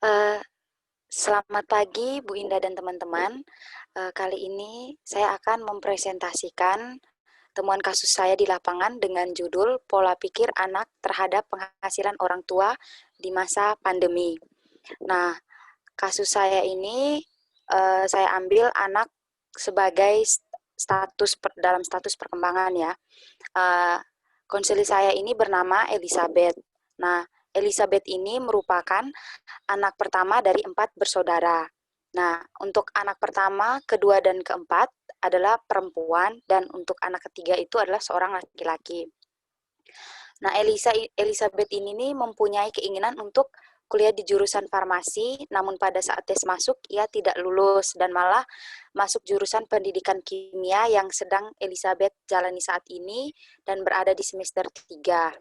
Eee, Selamat pagi Bu Indah dan teman-teman. Kali ini saya akan mempresentasikan temuan kasus saya di lapangan dengan judul Pola Pikir Anak Terhadap Penghasilan Orang Tua di Masa Pandemi. Nah, kasus saya ini, saya ambil anak sebagai dalam status perkembangan ya. Eee, Konsili saya ini bernama Elizabeth. Nah, Elizabeth ini merupakan anak pertama dari 4 bersaudara. Nah, untuk anak pertama, kedua, dan keempat adalah perempuan, dan untuk anak ketiga itu adalah seorang laki-laki. Nah, Elizabeth ini nih mempunyai keinginan untuk kuliah di jurusan farmasi, namun pada saat tes masuk ia tidak lulus dan malah masuk jurusan pendidikan kimia yang sedang Elizabeth jalani saat ini dan berada di semester 3.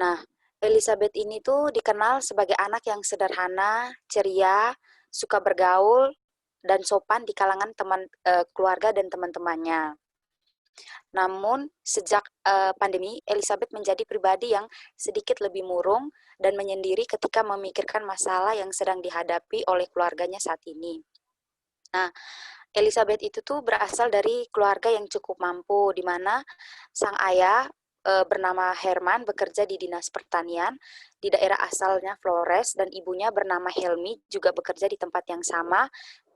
Nah, Elizabeth ini tuh dikenal sebagai anak yang sederhana, ceria, suka bergaul, dan sopan di kalangan keluarga dan teman-temannya. Namun, sejak pandemi, Elizabeth menjadi pribadi yang sedikit lebih murung dan menyendiri ketika memikirkan masalah yang sedang dihadapi oleh keluarganya saat ini. Nah, Elizabeth itu tuh berasal dari keluarga yang cukup mampu, di mana sang ayah bernama Herman bekerja di Dinas Pertanian di daerah asalnya Flores dan ibunya bernama Helmi juga bekerja di tempat yang sama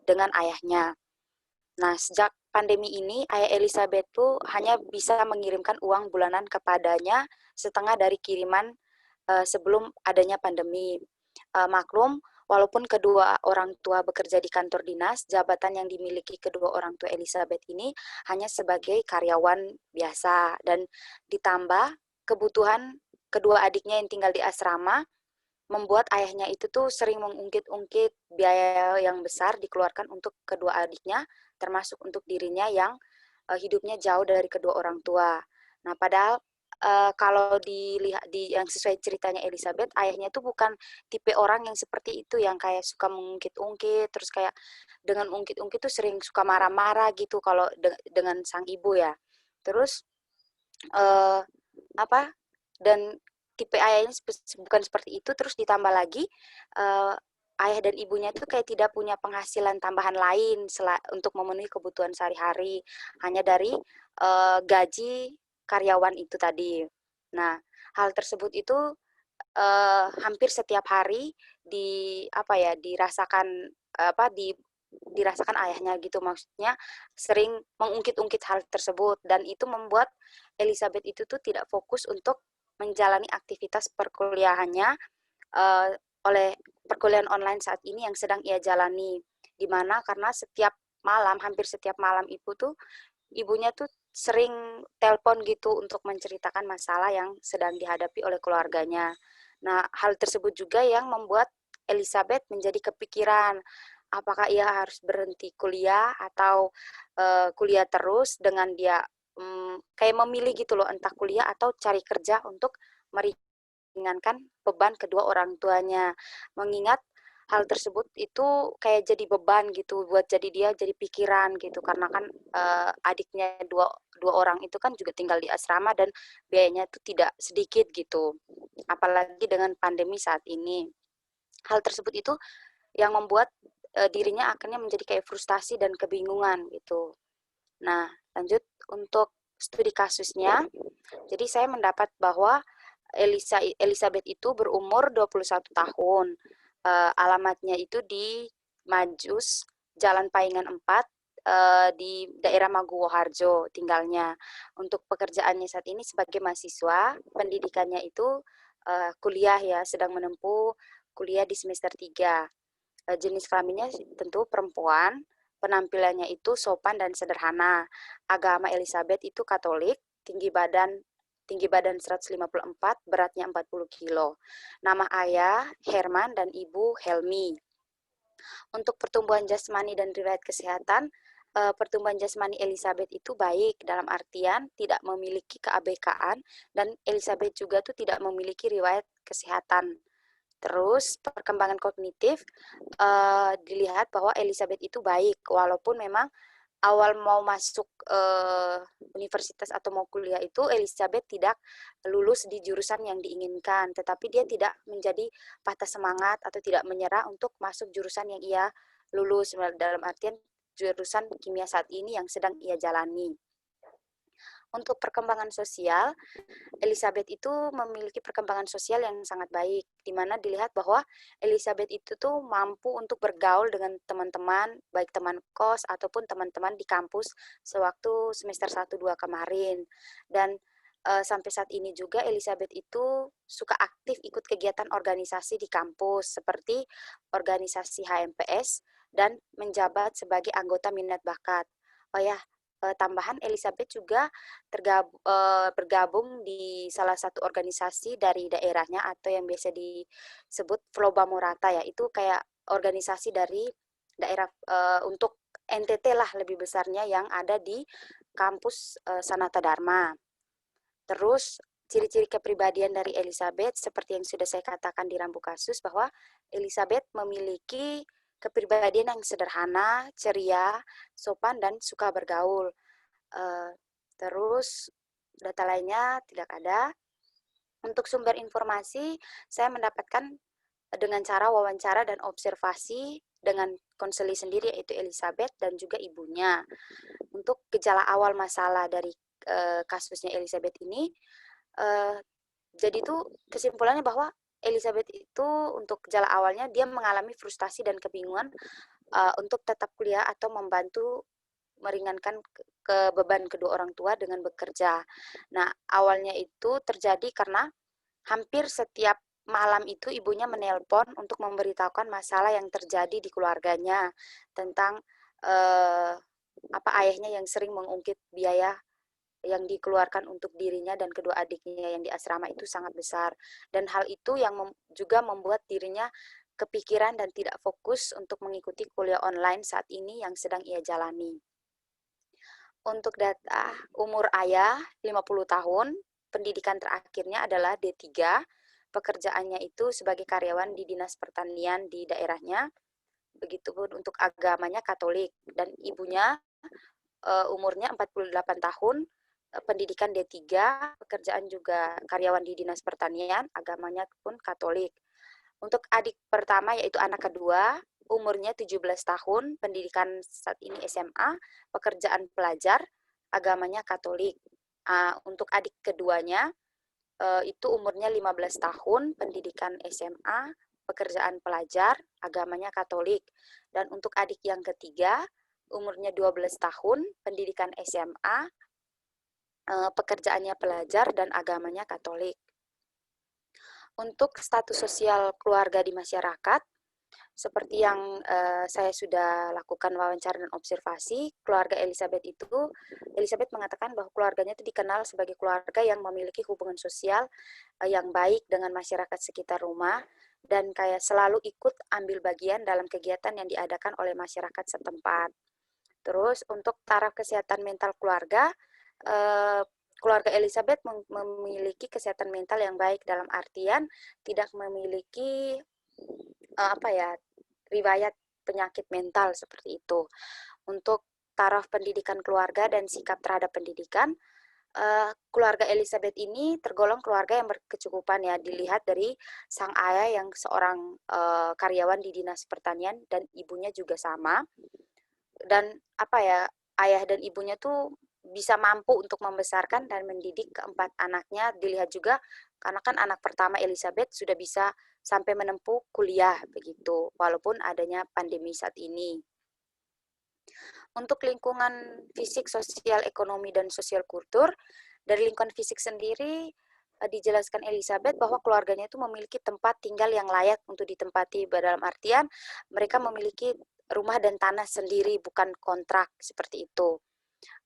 dengan ayahnya. Nah, sejak pandemi ini, ayah Elizabeth tuh hanya bisa mengirimkan uang bulanan kepadanya setengah dari kiriman sebelum adanya pandemi. Maklum, walaupun kedua orang tua bekerja di kantor dinas, jabatan yang dimiliki kedua orang tua Elizabeth ini hanya sebagai karyawan biasa dan ditambah kebutuhan kedua adiknya yang tinggal di asrama membuat ayahnya itu tuh sering mengungkit-ungkit biaya yang besar dikeluarkan untuk kedua adiknya, termasuk untuk dirinya yang hidupnya jauh dari kedua orang tua. Nah, padahal kalau dilihat di yang sesuai ceritanya Elizabeth, ayahnya tuh bukan tipe orang yang seperti itu yang kayak suka mengungkit-ungkit, terus kayak dengan ungkit-ungkit tuh sering suka marah-marah gitu kalau dengan sang ibu ya. Terus eh, apa dan tipe ayahnya bukan seperti itu, terus ditambah lagi uh, ayah dan ibunya itu kayak tidak punya penghasilan tambahan lain untuk memenuhi kebutuhan sehari-hari hanya dari gaji karyawan itu tadi. Nah, hal tersebut itu hampir setiap hari dirasakan dirasakan ayahnya gitu, maksudnya sering mengungkit-ungkit hal tersebut dan itu membuat Elizabeth itu tuh tidak fokus untuk menjalani aktivitas perkuliahannya uh, oleh perkuliahan online saat ini yang sedang ia jalani, di mana karena hampir setiap malam ibunya tuh sering telepon gitu untuk menceritakan masalah yang sedang dihadapi oleh keluarganya. Nah, hal tersebut juga yang membuat Elizabeth menjadi kepikiran apakah ia harus berhenti kuliah atau kuliah terus dengan dia kayak memilih gitu loh, entah kuliah atau cari kerja untuk meringankan beban kedua orang tuanya. Mengingat hal tersebut itu kayak jadi beban gitu buat dia jadi pikiran gitu karena kan adiknya dua dua orang itu kan juga tinggal di asrama dan biayanya itu tidak sedikit gitu. Apalagi dengan pandemi saat ini. Hal tersebut itu yang membuat dirinya akhirnya menjadi kayak frustasi dan kebingungan gitu. Nah, lanjut untuk studi kasusnya. Jadi saya mendapat bahwa Elizabeth itu berumur 21 tahun. Alamatnya itu di Majus, Jalan Paingan 4, di daerah Maguwoharjo tinggalnya. Untuk pekerjaannya saat ini sebagai mahasiswa, pendidikannya itu kuliah ya, sedang menempuh kuliah di semester 3. Jenis kelaminnya tentu perempuan, penampilannya itu sopan dan sederhana. Agama Elizabeth itu Katolik, tinggi badan 154, beratnya 40 kilo. Nama ayah Herman dan ibu Helmi. Untuk pertumbuhan jasmani dan riwayat kesehatan, pertumbuhan jasmani Elizabeth itu baik dalam artian tidak memiliki keabekaan dan Elizabeth juga tuh tidak memiliki riwayat kesehatan. Terus perkembangan kognitif dilihat bahwa Elizabeth itu baik walaupun memang awal mau masuk universitas atau mau kuliah itu Elizabeth tidak lulus di jurusan yang diinginkan, tetapi dia tidak menjadi patah semangat atau tidak menyerah untuk masuk jurusan yang ia lulus, dalam artian jurusan kimia saat ini yang sedang ia jalani. Untuk perkembangan sosial, Elizabeth itu memiliki perkembangan sosial yang sangat baik, di mana dilihat bahwa Elizabeth itu tuh mampu untuk bergaul dengan teman-teman, baik teman kos ataupun teman-teman di kampus sewaktu semester 1-2 kemarin. Dan sampai saat ini juga Elizabeth itu suka aktif ikut kegiatan organisasi di kampus, seperti organisasi HMPS dan menjabat sebagai anggota minat bakat. Oh ya, tambahan Elizabeth juga bergabung di salah satu organisasi dari daerahnya atau yang biasa disebut Floba Morata ya, itu kayak organisasi dari daerah untuk NTT lah lebih besarnya yang ada di kampus Sanata Dharma. Terus ciri-ciri kepribadian dari Elizabeth seperti yang sudah saya katakan di rambu kasus bahwa Elizabeth memiliki kepribadian yang sederhana, ceria, sopan dan suka bergaul. Terus data lainnya tidak ada. Untuk sumber informasi, saya mendapatkan dengan cara wawancara dan observasi dengan konseli sendiri, yaitu Elizabeth dan juga ibunya. Untuk gejala awal masalah dari kasusnya Elizabeth ini, jadi itu kesimpulannya bahwa Elizabeth itu untuk gejala awalnya dia mengalami frustasi dan kebingungan untuk tetap kuliah atau membantu meringankan ke beban kedua orang tua dengan bekerja. Nah, awalnya itu terjadi karena hampir setiap malam itu ibunya menelpon untuk memberitahukan masalah yang terjadi di keluarganya tentang apa ayahnya yang sering mengungkit biaya yang dikeluarkan untuk dirinya dan kedua adiknya yang di asrama itu sangat besar. Dan hal itu yang juga membuat dirinya kepikiran dan tidak fokus untuk mengikuti kuliah online saat ini yang sedang ia jalani. Untuk data umur ayah 50 tahun, pendidikan terakhirnya adalah D3, pekerjaannya itu sebagai karyawan di Dinas Pertanian di daerahnya, begitupun untuk agamanya Katolik, dan ibunya umurnya 48 tahun, pendidikan D3, pekerjaan juga karyawan di Dinas Pertanian, agamanya pun Katolik. Untuk adik pertama yaitu anak kedua, umurnya 17 tahun, pendidikan saat ini SMA, pekerjaan pelajar, agamanya Katolik. Untuk adik keduanya, itu umurnya 15 tahun, pendidikan SMA, pekerjaan pelajar, agamanya Katolik. Dan untuk adik yang ketiga, umurnya 12 tahun, pendidikan SMA, pekerjaannya pelajar, dan agamanya Katolik. Untuk status sosial keluarga di masyarakat, seperti yang saya sudah lakukan wawancara dan observasi, keluarga Elizabeth mengatakan bahwa keluarganya itu dikenal sebagai keluarga yang memiliki hubungan sosial yang baik dengan masyarakat sekitar rumah, dan kayak selalu ikut ambil bagian dalam kegiatan yang diadakan oleh masyarakat setempat. Terus untuk taraf kesehatan mental keluarga, keluarga Elizabeth memiliki kesehatan mental yang baik dalam artian tidak memiliki riwayat penyakit mental seperti itu. Untuk taraf pendidikan keluarga dan sikap terhadap pendidikan, keluarga Elizabeth ini tergolong keluarga yang berkecukupan ya, dilihat dari sang ayah yang seorang karyawan di Dinas Pertanian dan ibunya juga sama. Dan ayah dan ibunya tuh bisa mampu untuk membesarkan dan mendidik keempat anaknya, dilihat juga karena kan anak pertama Elizabeth sudah bisa sampai menempuh kuliah begitu, walaupun adanya pandemi saat ini. Untuk lingkungan fisik, sosial, ekonomi, dan sosial kultur, dari lingkungan fisik sendiri dijelaskan Elizabeth bahwa keluarganya itu memiliki tempat tinggal yang layak untuk ditempati, dalam artian mereka memiliki rumah dan tanah sendiri, bukan kontrak seperti itu.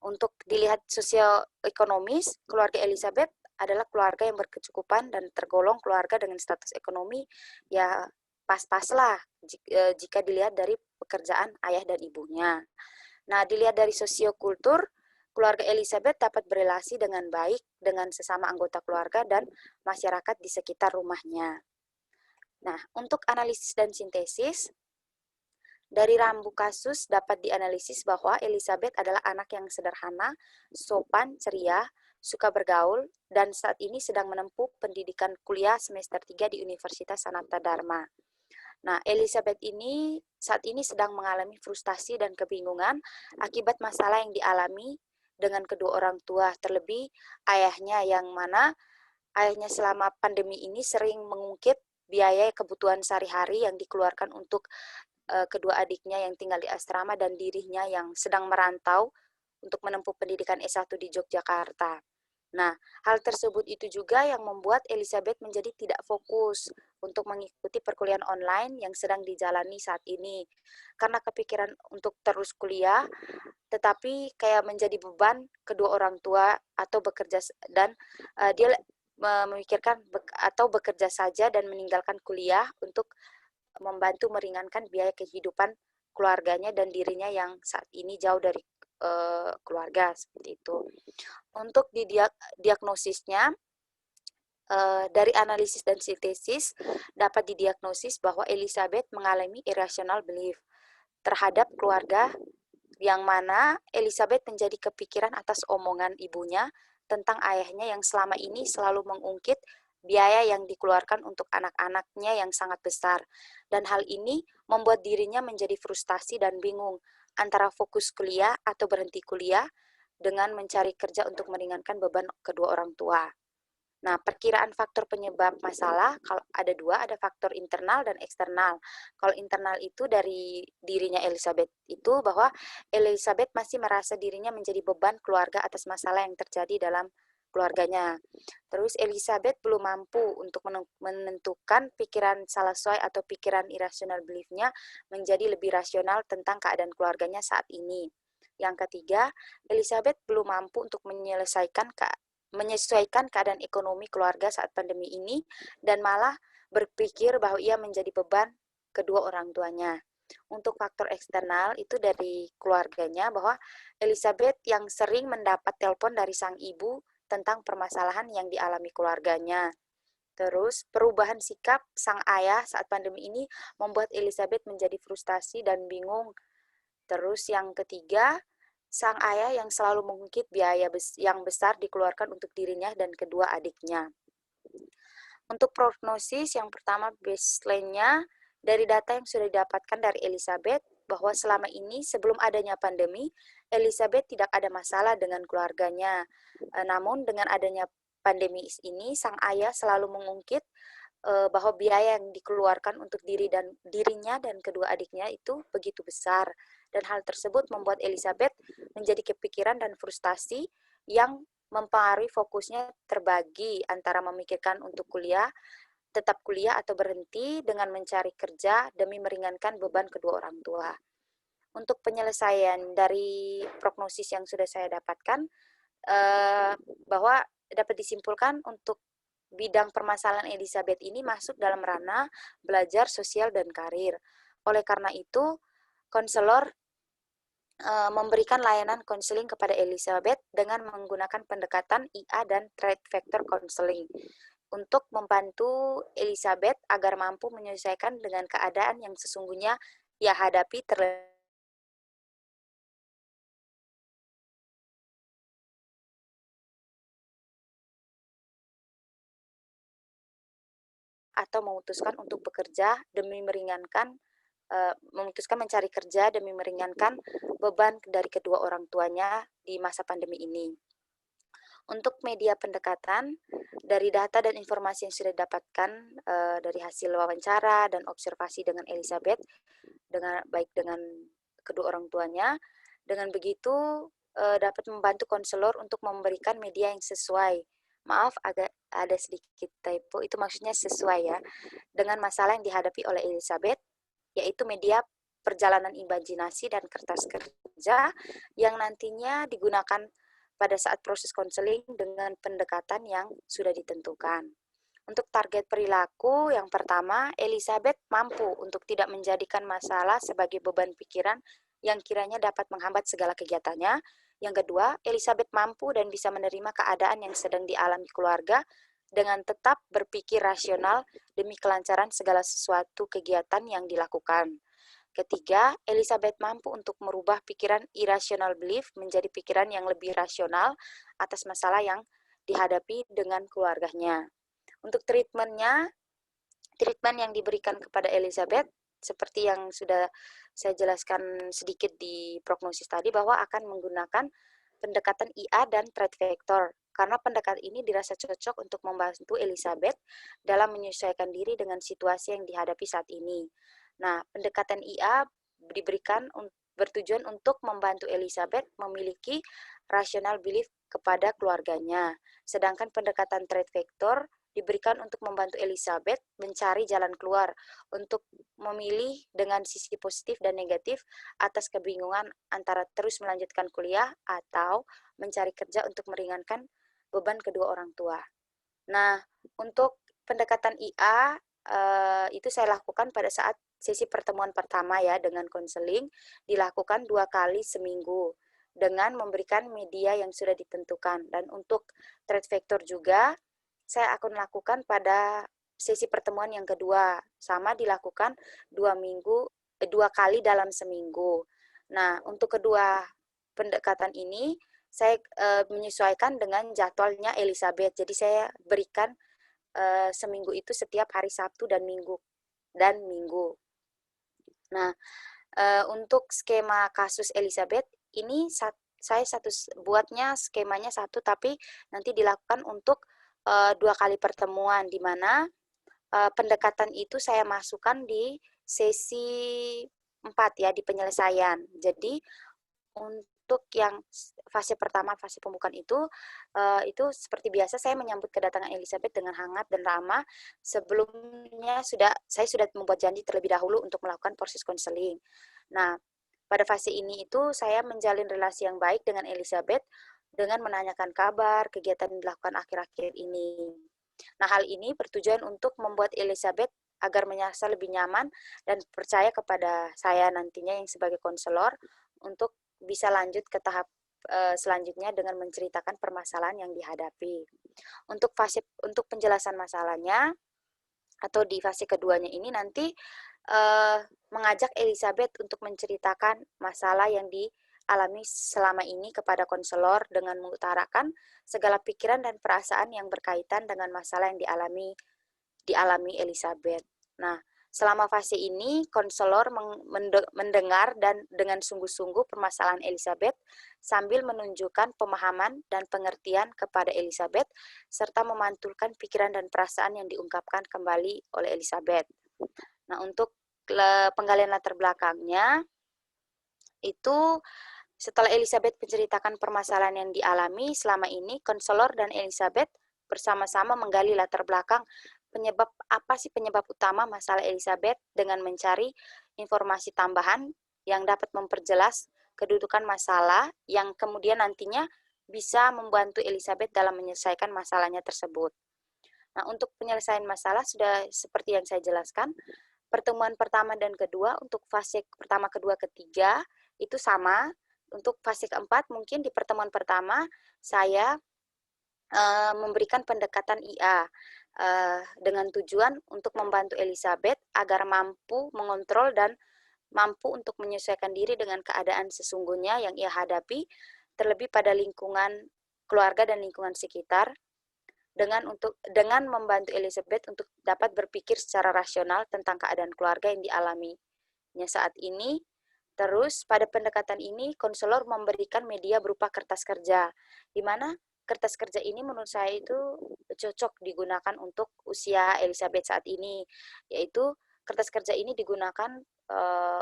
Untuk dilihat sosial ekonomis, keluarga Elizabeth adalah keluarga yang berkecukupan dan tergolong keluarga dengan status ekonomi ya pas-pas lah jika dilihat dari pekerjaan ayah dan ibunya. Nah, dilihat dari sosiokultur, keluarga Elizabeth dapat berelasi dengan baik dengan sesama anggota keluarga dan masyarakat di sekitar rumahnya. Nah, untuk analisis dan sintesis, Dari rambu kasus dapat dianalisis bahwa Elizabeth adalah anak yang sederhana, sopan, ceria, suka bergaul, dan saat ini sedang menempuh pendidikan kuliah semester 3 di Universitas Sanata Dharma. Nah, Elizabeth ini saat ini sedang mengalami frustasi dan kebingungan akibat masalah yang dialami dengan kedua orang tua, terlebih ayahnya yang mana ayahnya selama pandemi ini sering mengungkit biaya kebutuhan sehari-hari yang dikeluarkan untuk kedua adiknya yang tinggal di asrama dan dirinya yang sedang merantau untuk menempuh pendidikan S1 di Yogyakarta. Nah, hal tersebut itu juga yang membuat Elizabeth menjadi tidak fokus untuk mengikuti perkuliahan online yang sedang dijalani saat ini. Karena kepikiran untuk terus kuliah, tetapi kayak menjadi beban kedua orang tua atau bekerja dan dia memikirkan atau bekerja saja dan meninggalkan kuliah untuk membantu meringankan biaya kehidupan keluarganya dan dirinya yang saat ini jauh dari keluarga seperti itu. Untuk diagnosisnya dari analisis dan sintesis dapat didiagnosis bahwa Elizabeth mengalami irrational belief terhadap keluarga yang mana Elizabeth menjadi kepikiran atas omongan ibunya tentang ayahnya yang selama ini selalu mengungkit biaya yang dikeluarkan untuk anak-anaknya yang sangat besar. Dan hal ini membuat dirinya menjadi frustasi dan bingung antara fokus kuliah atau berhenti kuliah dengan mencari kerja untuk meringankan beban kedua orang tua. Nah, perkiraan faktor penyebab masalah kalau ada dua, ada faktor internal dan eksternal. Kalau internal itu dari dirinya Elizabeth itu bahwa Elizabeth masih merasa dirinya menjadi beban keluarga atas masalah yang terjadi dalam keluarganya. Terus Elizabeth belum mampu untuk menentukan pikiran salah sesuai atau pikiran irrational belief-nya menjadi lebih rasional tentang keadaan keluarganya saat ini. Yang ketiga, Elizabeth belum mampu untuk menyesuaikan keadaan ekonomi keluarga saat pandemi ini dan malah berpikir bahwa ia menjadi beban kedua orang tuanya. Untuk faktor eksternal itu dari keluarganya bahwa Elizabeth yang sering mendapat telepon dari sang ibu tentang permasalahan yang dialami keluarganya. Terus perubahan sikap sang ayah saat pandemi ini membuat Elizabeth menjadi frustasi dan bingung. Terus yang ketiga, sang ayah yang selalu mengungkit biaya yang besar dikeluarkan untuk dirinya dan kedua adiknya. Untuk prognosis, yang pertama baseline-nya dari data yang sudah didapatkan dari Elizabeth, bahwa selama ini sebelum adanya pandemi, Elizabeth tidak ada masalah dengan keluarganya. Namun dengan adanya pandemi ini, sang ayah selalu mengungkit bahwa biaya yang dikeluarkan untuk dirinya dan kedua adiknya itu begitu besar. Dan hal tersebut membuat Elizabeth menjadi kepikiran dan frustasi yang mempengaruhi fokusnya terbagi antara memikirkan untuk kuliah, tetap kuliah atau berhenti dengan mencari kerja demi meringankan beban kedua orang tua. Untuk penyelesaian dari prognosis yang sudah saya dapatkan, bahwa dapat disimpulkan untuk bidang permasalahan Elizabeth ini masuk dalam ranah belajar sosial dan karir. Oleh karena itu, konselor memberikan layanan konseling kepada Elizabeth dengan menggunakan pendekatan IA dan Trade Factor Counseling untuk membantu Elizabeth agar mampu menyesuaikan dengan keadaan yang sesungguhnya ia hadapi atau memutuskan untuk bekerja demi memutuskan mencari kerja demi meringankan beban dari kedua orang tuanya di masa pandemi ini. Untuk media pendekatan, dari data dan informasi yang sudah didapatkan dari hasil wawancara dan observasi dengan Elizabeth, baik dengan kedua orang tuanya, dengan begitu dapat membantu konselor untuk memberikan media yang sesuai. Maaf, agak ada sedikit typo, itu maksudnya sesuai ya, dengan masalah yang dihadapi oleh Elizabeth, yaitu media perjalanan imajinasi dan kertas kerja yang nantinya digunakan pada saat proses konseling dengan pendekatan yang sudah ditentukan. Untuk target perilaku, yang pertama, Elizabeth mampu untuk tidak menjadikan masalah sebagai beban pikiran yang kiranya dapat menghambat segala kegiatannya. Yang kedua, Elizabeth mampu dan bisa menerima keadaan yang sedang dialami keluarga dengan tetap berpikir rasional demi kelancaran segala sesuatu kegiatan yang dilakukan. Ketiga, Elizabeth mampu untuk merubah pikiran irrational belief menjadi pikiran yang lebih rasional atas masalah yang dihadapi dengan keluarganya. Untuk treatment yang diberikan kepada Elizabeth, seperti yang sudah saya jelaskan sedikit di prognosis tadi, bahwa akan menggunakan pendekatan IA dan threat vector. Karena pendekatan ini dirasa cocok untuk membantu Elizabeth dalam menyesuaikan diri dengan situasi yang dihadapi saat ini. Nah, pendekatan IA diberikan bertujuan untuk membantu Elizabeth memiliki rational belief kepada keluarganya. Sedangkan pendekatan threat vector diberikan untuk membantu Elizabeth mencari jalan keluar untuk memilih dengan sisi positif dan negatif atas kebingungan antara terus melanjutkan kuliah atau mencari kerja untuk meringankan beban kedua orang tua. Nah, untuk pendekatan IA itu saya lakukan pada saat sesi pertemuan pertama ya dengan konseling, dilakukan 2 kali seminggu dengan memberikan media yang sudah ditentukan. Dan untuk threat vector juga saya akan lakukan pada sesi pertemuan yang kedua, sama dilakukan 2 kali dalam seminggu. Nah, untuk kedua pendekatan ini saya menyesuaikan dengan jadwalnya Elizabeth. Jadi saya berikan seminggu itu setiap hari Sabtu dan Minggu. Nah, untuk skema kasus Elizabeth ini saya buatnya skemanya satu, tapi nanti dilakukan untuk 2 kali pertemuan, di mana pendekatan itu saya masukkan di sesi 4 ya, di penyelesaian. Jadi untuk yang fase pertama, fase pembukaan itu seperti biasa saya menyambut kedatangan Elizabeth dengan hangat dan ramah. Sebelumnya saya sudah membuat janji terlebih dahulu untuk melakukan proses konseling. Nah, pada fase ini itu saya menjalin relasi yang baik dengan Elizabeth dengan menanyakan kabar, kegiatan yang dilakukan akhir-akhir ini. Nah, hal ini bertujuan untuk membuat Elizabeth agar merasa lebih nyaman dan percaya kepada saya nantinya yang sebagai konselor untuk bisa lanjut ke tahap selanjutnya dengan menceritakan permasalahan yang dihadapi. Untuk penjelasan masalahnya atau di fase keduanya ini nanti mengajak Elizabeth untuk menceritakan masalah yang dialami selama ini kepada konselor dengan mengutarakan segala pikiran dan perasaan yang berkaitan dengan masalah yang dialami Elizabeth. Nah, selama fase ini, konselor mendengar dan dengan sungguh-sungguh permasalahan Elizabeth sambil menunjukkan pemahaman dan pengertian kepada Elizabeth serta memantulkan pikiran dan perasaan yang diungkapkan kembali oleh Elizabeth. Nah, untuk penggalian latar belakangnya itu setelah Elizabeth menceritakan permasalahan yang dialami selama ini, konselor dan Elizabeth bersama-sama menggali latar belakang penyebab utama masalah Elizabeth dengan mencari informasi tambahan yang dapat memperjelas kedudukan masalah yang kemudian nantinya bisa membantu Elizabeth dalam menyelesaikan masalahnya tersebut. Nah, untuk penyelesaian masalah sudah seperti yang saya jelaskan, pertemuan pertama dan kedua untuk fase pertama, kedua, ketiga itu sama. Untuk fase keempat mungkin di pertemuan pertama saya memberikan pendekatan IA dengan tujuan untuk membantu Elizabeth agar mampu mengontrol dan mampu untuk menyesuaikan diri dengan keadaan sesungguhnya yang ia hadapi, terlebih pada lingkungan keluarga dan lingkungan sekitar, dengan membantu Elizabeth untuk dapat berpikir secara rasional tentang keadaan keluarga yang dialaminya saat ini. Terus pada pendekatan ini konselor memberikan media berupa kertas kerja, di mana kertas kerja ini menurut saya itu cocok digunakan untuk usia Elizabeth saat ini, yaitu kertas kerja ini digunakan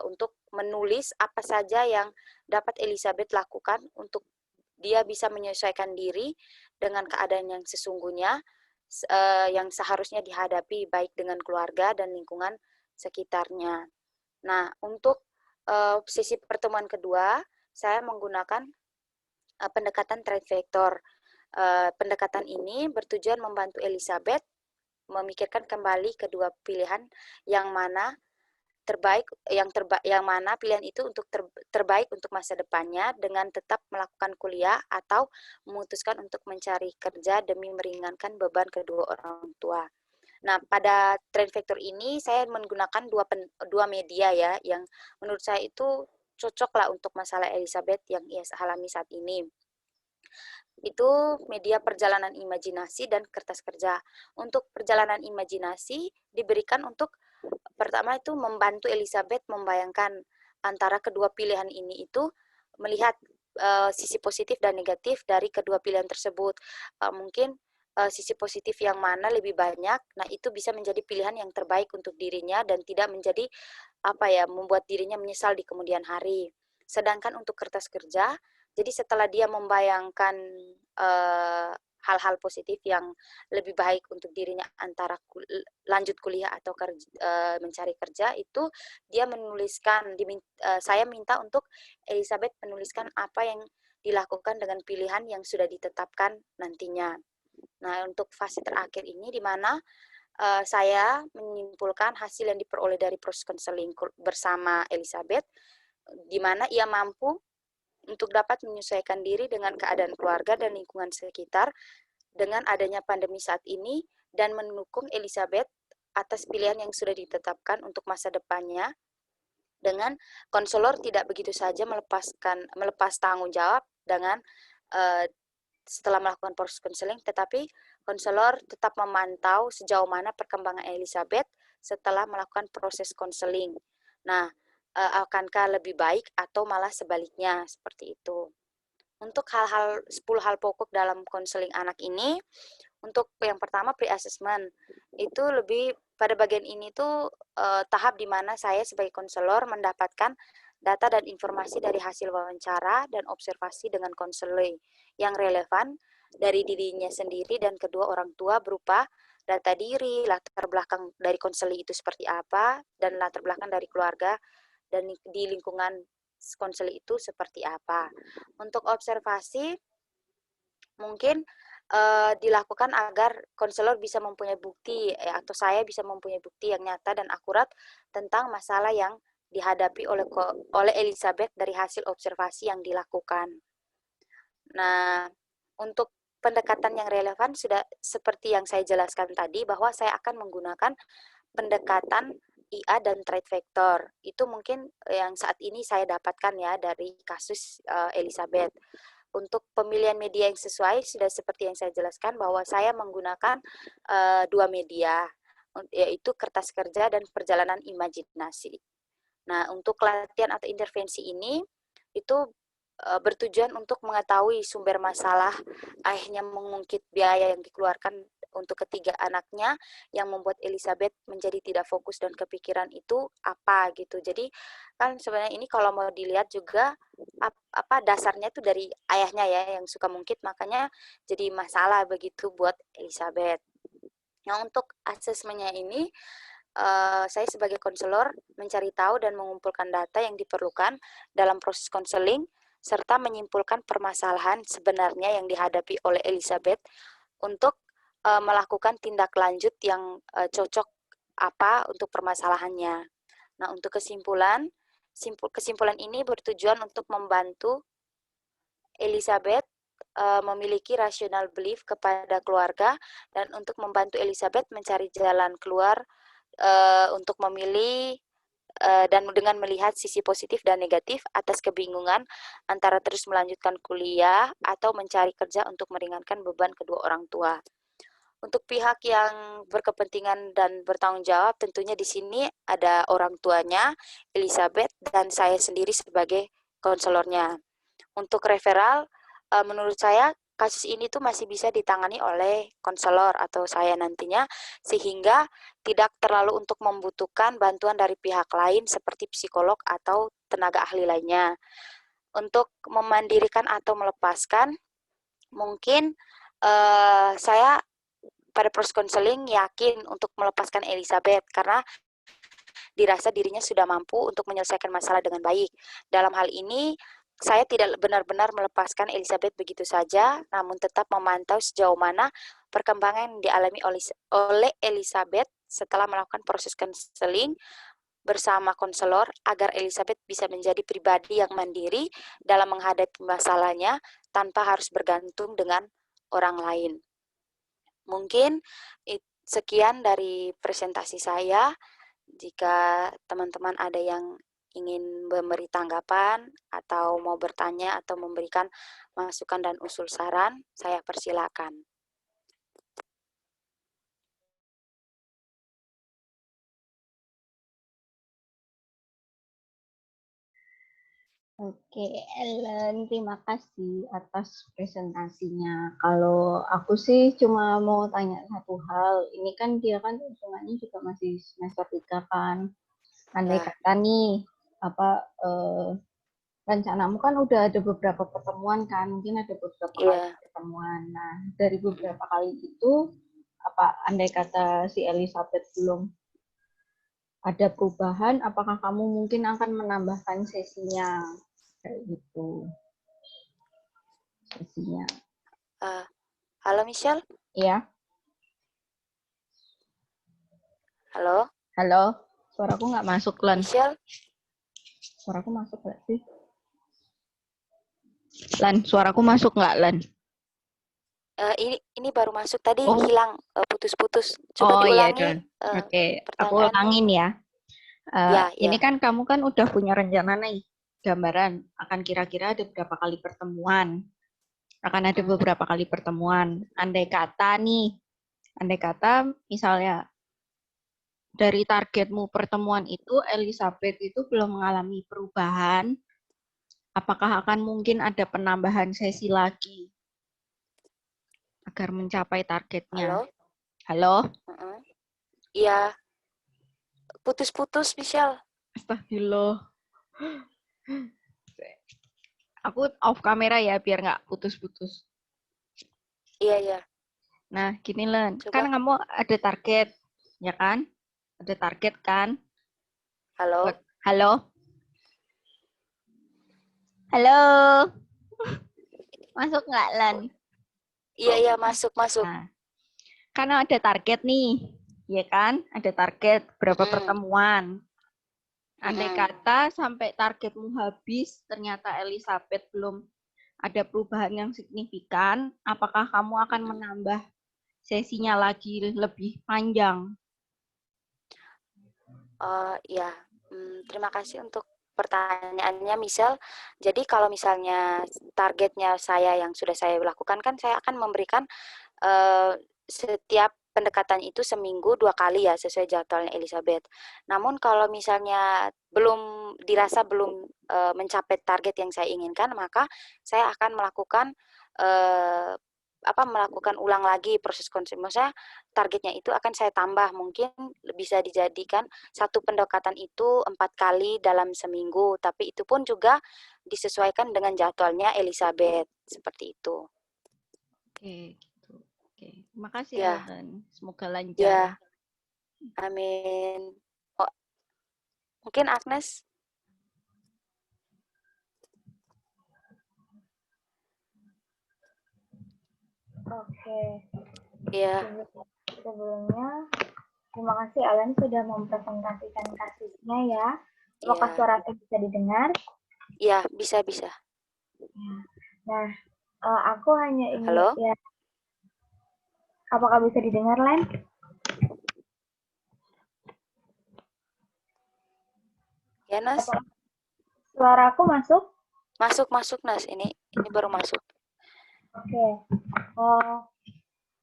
untuk menulis apa saja yang dapat Elizabeth lakukan untuk dia bisa menyesuaikan diri dengan keadaan yang sesungguhnya yang seharusnya dihadapi baik dengan keluarga dan lingkungan sekitarnya. Nah, untuk sesi pertemuan kedua, saya menggunakan pendekatan threat vector. Pendekatan ini bertujuan membantu Elizabeth memikirkan kembali kedua pilihan yang mana pilihan itu untuk terbaik untuk masa depannya dengan tetap melakukan kuliah atau memutuskan untuk mencari kerja demi meringankan beban kedua orang tua. Nah, pada trend vector ini saya menggunakan dua media ya, yang menurut saya itu cocok lah untuk masalah Elizabeth yang ia alami saat ini. Itu media perjalanan imajinasi dan kertas kerja. Untuk perjalanan imajinasi diberikan untuk pertama itu membantu Elizabeth membayangkan antara kedua pilihan ini itu melihat sisi positif dan negatif dari kedua pilihan tersebut. Mungkin sisi positif yang mana lebih banyak, nah itu bisa menjadi pilihan yang terbaik untuk dirinya dan tidak menjadi membuat dirinya menyesal di kemudian hari. Sedangkan untuk kertas kerja, jadi setelah dia membayangkan hal-hal positif yang lebih baik untuk dirinya antara lanjut kuliah atau mencari kerja, itu dia menuliskan, saya minta untuk Elizabeth menuliskan apa yang dilakukan dengan pilihan yang sudah ditetapkan nantinya. Nah, untuk fase terakhir ini di mana saya menyimpulkan hasil yang diperoleh dari proses konseling bersama Elizabeth, di mana ia mampu untuk dapat menyesuaikan diri dengan keadaan keluarga dan lingkungan sekitar dengan adanya pandemi saat ini dan mendukung Elizabeth atas pilihan yang sudah ditetapkan untuk masa depannya dengan konselor tidak begitu saja melepas tanggung jawab dengan setelah melakukan proses konseling, tetapi konselor tetap memantau sejauh mana perkembangan Elizabeth setelah melakukan proses konseling. Nah, akankah lebih baik atau malah sebaliknya seperti itu. Untuk 10 hal pokok dalam konseling anak ini, untuk yang pertama pre-assessment, itu lebih pada bagian ini tuh tahap di mana saya sebagai konselor mendapatkan data dan informasi dari hasil wawancara dan observasi dengan konseling yang relevan dari dirinya sendiri dan kedua orang tua berupa data diri, latar belakang dari konseling itu seperti apa, dan latar belakang dari keluarga dan di lingkungan konseling itu seperti apa. Untuk observasi, mungkin dilakukan agar konselor bisa mempunyai bukti atau saya bisa mempunyai bukti yang nyata dan akurat tentang masalah yang dihadapi oleh Elizabeth dari hasil observasi yang dilakukan. Nah, untuk pendekatan yang relevan sudah seperti yang saya jelaskan tadi bahwa saya akan menggunakan pendekatan IA dan trade vector. Itu mungkin yang saat ini saya dapatkan ya dari kasus Elizabeth. Untuk pemilihan media yang sesuai sudah seperti yang saya jelaskan bahwa saya menggunakan dua media, yaitu kertas kerja dan perjalanan imajinasi. Nah, untuk latihan atau intervensi ini itu bertujuan untuk mengetahui sumber masalah ayahnya mengungkit biaya yang dikeluarkan untuk ketiga anaknya yang membuat Elizabeth menjadi tidak fokus dan kepikiran itu apa gitu. Jadi kan sebenarnya ini kalau mau dilihat juga apa dasarnya itu dari ayahnya ya yang suka mungkit, makanya jadi masalah begitu buat Elizabeth. Nah, untuk asesmennya ini saya sebagai konselor mencari tahu dan mengumpulkan data yang diperlukan dalam proses konseling serta menyimpulkan permasalahan sebenarnya yang dihadapi oleh Elizabeth untuk melakukan tindak lanjut yang cocok apa untuk permasalahannya. Nah, untuk kesimpulan ini bertujuan untuk membantu Elizabeth memiliki rational belief kepada keluarga dan untuk membantu Elizabeth mencari jalan keluar untuk memilih dan dengan melihat sisi positif dan negatif atas kebingungan antara terus melanjutkan kuliah atau mencari kerja untuk meringankan beban kedua orang tua. Untuk pihak yang berkepentingan dan bertanggung jawab, tentunya di sini ada orang tuanya, Elizabeth, dan saya sendiri sebagai konselornya. Untuk referral, menurut saya kasus ini tuh masih bisa ditangani oleh konselor atau saya nantinya, sehingga tidak terlalu untuk membutuhkan bantuan dari pihak lain seperti psikolog atau tenaga ahli lainnya. Untuk memandirikan atau melepaskan, mungkin saya pada proses konseling yakin untuk melepaskan Elizabeth karena dirasa dirinya sudah mampu untuk menyelesaikan masalah dengan baik. Dalam hal ini, saya tidak benar-benar melepaskan Elizabeth begitu saja, namun tetap memantau sejauh mana perkembangan yang dialami oleh Elizabeth setelah melakukan proses konseling bersama konselor agar Elizabeth bisa menjadi pribadi yang mandiri dalam menghadapi masalahnya tanpa harus bergantung dengan orang lain. Mungkin sekian dari presentasi saya. Jika teman-teman ada yang ingin memberi tanggapan atau mau bertanya atau memberikan masukan dan usul saran, saya persilakan. Oke, Ellen, terima kasih atas presentasinya. Kalau aku sih cuma mau tanya satu hal. Ini kan dia kan hitungannya juga masih semester 3 kan. Andai Ya, kata nih, rencanamu kan udah ada beberapa pertemuan kan, mungkin ada beberapa kali iya. pertemuan. Nah, dari beberapa kali itu, apa andai kata si Elizabeth belum ada perubahan, apakah kamu mungkin akan menambahkan sesinya? Kayak gitu, sesinya. Halo Michelle? Iya, Halo? halo, suaraku nggak masuk, Len. Michelle? Suaraku masuk nggak sih? Len, suaraku masuk nggak, Len? Ini baru masuk tadi Oh, hilang, putus-putus. Coba oh iya diulangi dong. Oke, aku pertanyaanmu. ulangin ya. Ya, Ini ya. kan kamu kan udah punya rencana nih, gambaran akan kira-kira ada berapa kali pertemuan. Akan ada beberapa kali pertemuan. Andai kata misalnya dari targetmu pertemuan itu Elizabeth itu belum mengalami perubahan, apakah akan mungkin ada penambahan sesi lagi agar mencapai targetnya? Halo? Halo? Iya, putus-putus Michelle. Astagfirullah. Aku off kamera ya biar nggak putus-putus. Iya, iya. Nah, gini Len, kan Coba. kamu ada target, ya kan? Ada target kan? Halo? Halo? Halo? Masuk nggak Len? Iya, iya, masuk, masuk. Nah, karena ada target nih, ya kan? Ada target berapa Mm-mm, pertemuan. Andai mm-mm. kata sampai targetmu habis, ternyata Elizabeth belum ada perubahan yang signifikan, apakah kamu akan menambah sesinya lagi lebih panjang? Ya, terima kasih untuk pertanyaannya, Michelle. Jadi kalau misalnya targetnya saya yang sudah saya lakukan kan saya akan memberikan setiap pendekatan itu seminggu 2 kali ya sesuai jadwalnya Elizabeth. Namun kalau misalnya belum mencapai target yang saya inginkan, maka saya akan melakukan eh, melakukan ulang lagi proses konsultasi. Maksudnya targetnya itu akan saya tambah, mungkin bisa dijadikan satu pendekatan itu 4 kali dalam seminggu, tapi itu pun juga disesuaikan dengan jadwalnya Elizabeth seperti itu. Oke, gitu. Oke, terima kasih Ya, Ellen. Semoga lancar. ya, amin. Oh, mungkin Agnes? Oke, Ya, sebelumnya terima kasih Alan sudah mempresentasikan kasusnya ya. Apakah ya, suara saya bisa didengar? ya, bisa, bisa. Nah, aku hanya ingin Halo? ya, apakah bisa didengar Len? Ya, Nas? Apakah suara aku masuk? Masuk, masuk, Nas. Ini baru masuk. Oke, uh,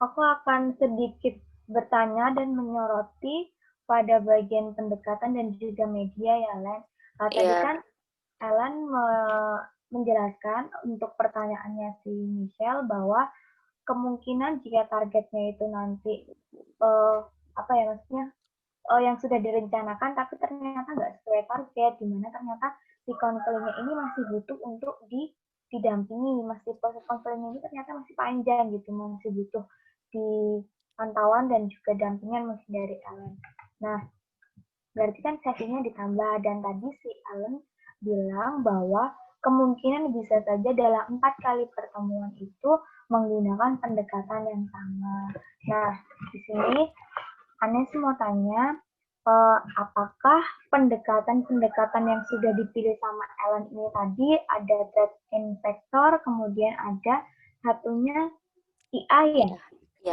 aku akan sedikit bertanya dan menyoroti pada bagian pendekatan dan juga media ya Len. Tadi Ya, kan Ellen menjelaskan untuk pertanyaannya si Michelle bahwa kemungkinan jika targetnya itu nanti apa ya maksudnya yang sudah direncanakan tapi ternyata nggak sesuai target, di mana ternyata si konselingnya ini masih butuh untuk didampingi, masih proses konseling ini ternyata masih panjang gitu, masih butuh di pantauan dan juga dampingan masih dari Ellen. Nah, berarti kan sesinya ditambah dan tadi si Ellen bilang bahwa kemungkinan bisa saja dalam 4 kali pertemuan itu menggunakan pendekatan yang sama. Nah, di sini Anes mau tanya, apakah pendekatan-pendekatan yang sudah dipilih sama Ellen ini tadi ada threat infector, kemudian ada satunya AI ya? ya,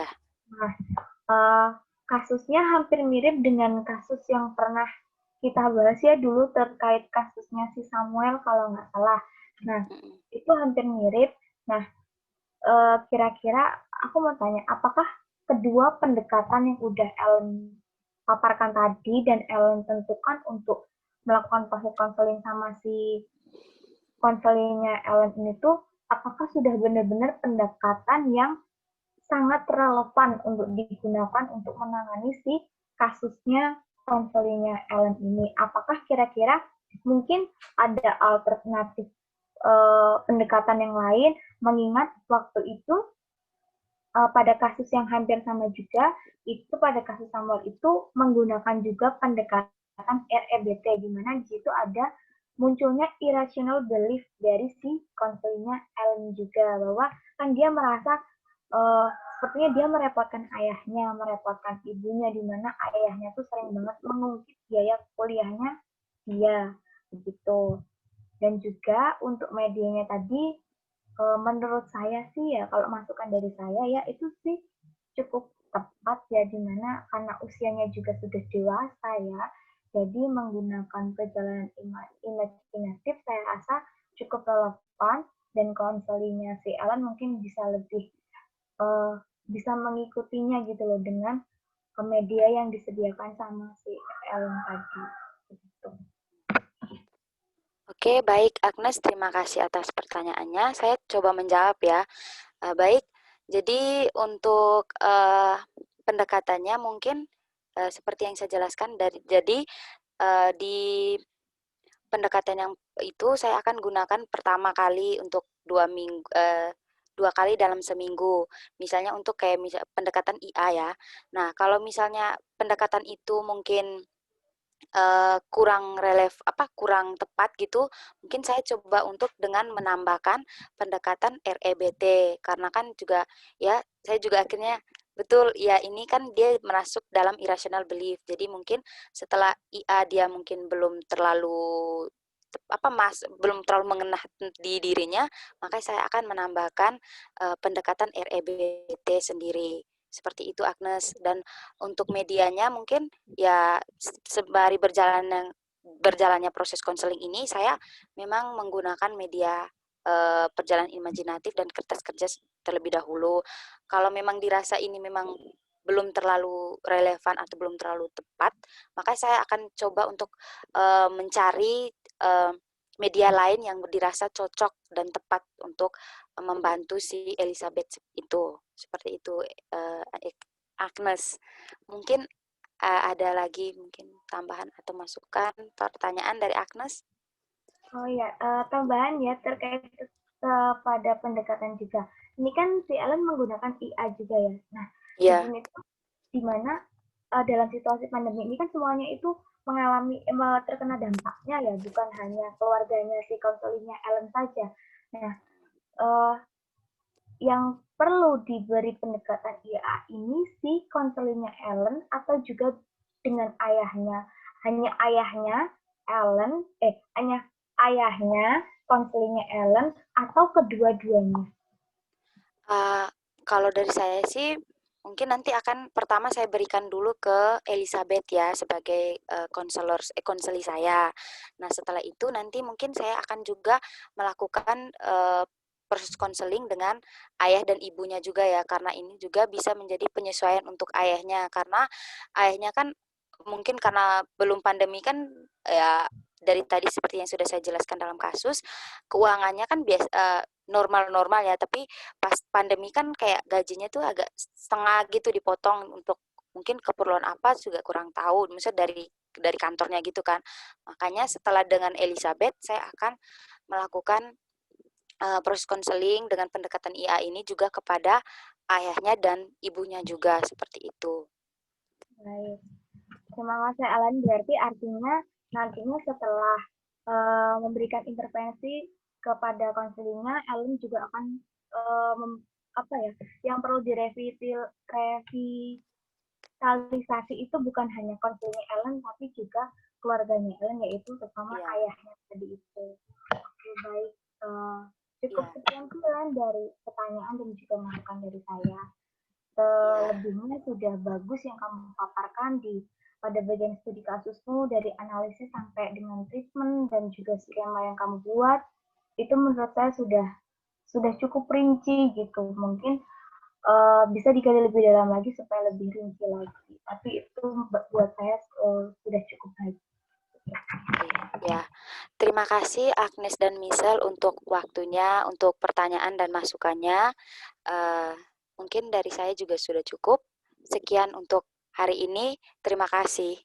ya. Nah, uh, kasusnya hampir mirip dengan kasus yang pernah kita bahas ya dulu terkait kasusnya si Samuel kalau nggak salah. Nah, itu hampir mirip. Nah, kira-kira aku mau tanya, apakah kedua pendekatan yang udah Ellen paparkan tadi dan Ellen tentukan untuk melakukan proses konseling sama si konselingnya Ellen ini tuh, apakah sudah benar-benar pendekatan yang sangat relevan untuk digunakan untuk menangani si kasusnya konselingnya Ellen ini? Apakah kira-kira mungkin ada alternatif pendekatan yang lain, mengingat waktu itu pada kasus yang hampir sama juga, itu pada kasus Samuel itu menggunakan juga pendekatan REBT, di mana di situ ada munculnya irrational belief dari si konselingnya Ellen juga, bahwa kan dia merasa sepertinya dia merepotkan ayahnya, merepotkan ibunya, di mana ayahnya tuh sering banget mengungkit biaya kuliahnya dia, begitu. Dan juga untuk medianya tadi, menurut saya sih ya, kalau masukan dari saya ya itu sih cukup tepat ya, dimana karena usianya juga sudah dewasa ya, jadi menggunakan perjalanan imajinatif saya rasa cukup relevan, dan konselingnya si Ellen mungkin bisa lebih bisa mengikutinya gitu loh dengan media yang disediakan sama si Ellen tadi. Gitu. Oke, baik Agnes, terima kasih atas pertanyaannya. Saya coba menjawab ya. Baik, jadi untuk pendekatannya mungkin seperti yang saya jelaskan jadi di pendekatan yang itu saya akan gunakan pertama kali untuk 2 minggu, 2 kali dalam seminggu. Misalnya untuk kayak pendekatan IA ya. Nah, kalau misalnya pendekatan itu mungkin kurang tepat gitu, mungkin saya coba untuk dengan menambahkan pendekatan REBT, karena kan juga ya saya juga akhirnya betul ya, ini kan dia masuk dalam irrational belief, jadi mungkin setelah IA dia mungkin belum terlalu mengena di dirinya, maka saya akan menambahkan pendekatan REBT sendiri. Seperti itu Agnes. Dan untuk medianya mungkin ya sembari berjalannya proses konseling ini, saya memang menggunakan media perjalanan imajinatif dan kertas kerja terlebih dahulu. Kalau memang dirasa ini memang belum terlalu relevan atau belum terlalu tepat, maka saya akan coba untuk mencari media lain yang dirasa cocok dan tepat untuk membantu si Elizabeth itu. Seperti itu, Agnes. Mungkin ada lagi mungkin tambahan atau masukan pertanyaan dari Agnes? Oh ya, tambahan ya terkait pada pendekatan juga. Ini kan si Ellen menggunakan IA juga ya. Nah, di Ya, sini tuh di mana dalam situasi pandemi ini kan semuanya itu mengalami terkena dampaknya ya, bukan hanya keluarganya si konselingnya Ellen saja. Nah, uh, yang perlu diberi pendekatan IA ini si konselingnya Ellen atau juga dengan ayahnya, hanya ayahnya Ellen, hanya ayahnya konselingnya Ellen atau kedua-duanya. Kalau dari saya sih mungkin nanti akan pertama saya berikan dulu ke Elizabeth ya sebagai konseli saya. Nah, setelah itu nanti mungkin saya akan juga melakukan proses konseling dengan ayah dan ibunya juga ya, karena ini juga bisa menjadi penyesuaian untuk ayahnya, karena ayahnya kan mungkin karena belum pandemi kan ya, dari tadi seperti yang sudah saya jelaskan dalam kasus, keuangannya kan normal-normal ya, tapi pas pandemi kan kayak gajinya tuh agak setengah gitu dipotong untuk mungkin keperluan apa juga kurang tahu, misalnya dari kantornya gitu kan. Makanya setelah dengan Elizabeth saya akan melakukan proses konseling dengan pendekatan IA ini juga kepada ayahnya dan ibunya juga, seperti itu. Baik. Terima kasih Ellen. Berarti artinya nantinya setelah memberikan intervensi kepada konselingnya, Ellen juga akan apa ya, yang perlu direvitalisasi itu bukan hanya konselingnya Ellen, tapi juga keluarganya Ellen, yaitu terutama Iya, ayahnya tadi itu. Oke, baik. Cukup iya. sekian Ellen dari pertanyaan dan juga masukan dari saya. Selebihnya sudah bagus yang kamu paparkan pada bagian studi kasusmu, dari analisis sampai dengan treatment dan juga skema yang kamu buat. Itu menurut saya sudah cukup rinci gitu. Mungkin bisa digali lebih dalam lagi supaya lebih rinci lagi. Tapi itu buat saya sudah cukup baik. Ya, terima kasih Agnes dan Michelle untuk waktunya, untuk pertanyaan dan masukannya. Mungkin dari saya juga sudah cukup. Sekian untuk hari ini. Terima kasih.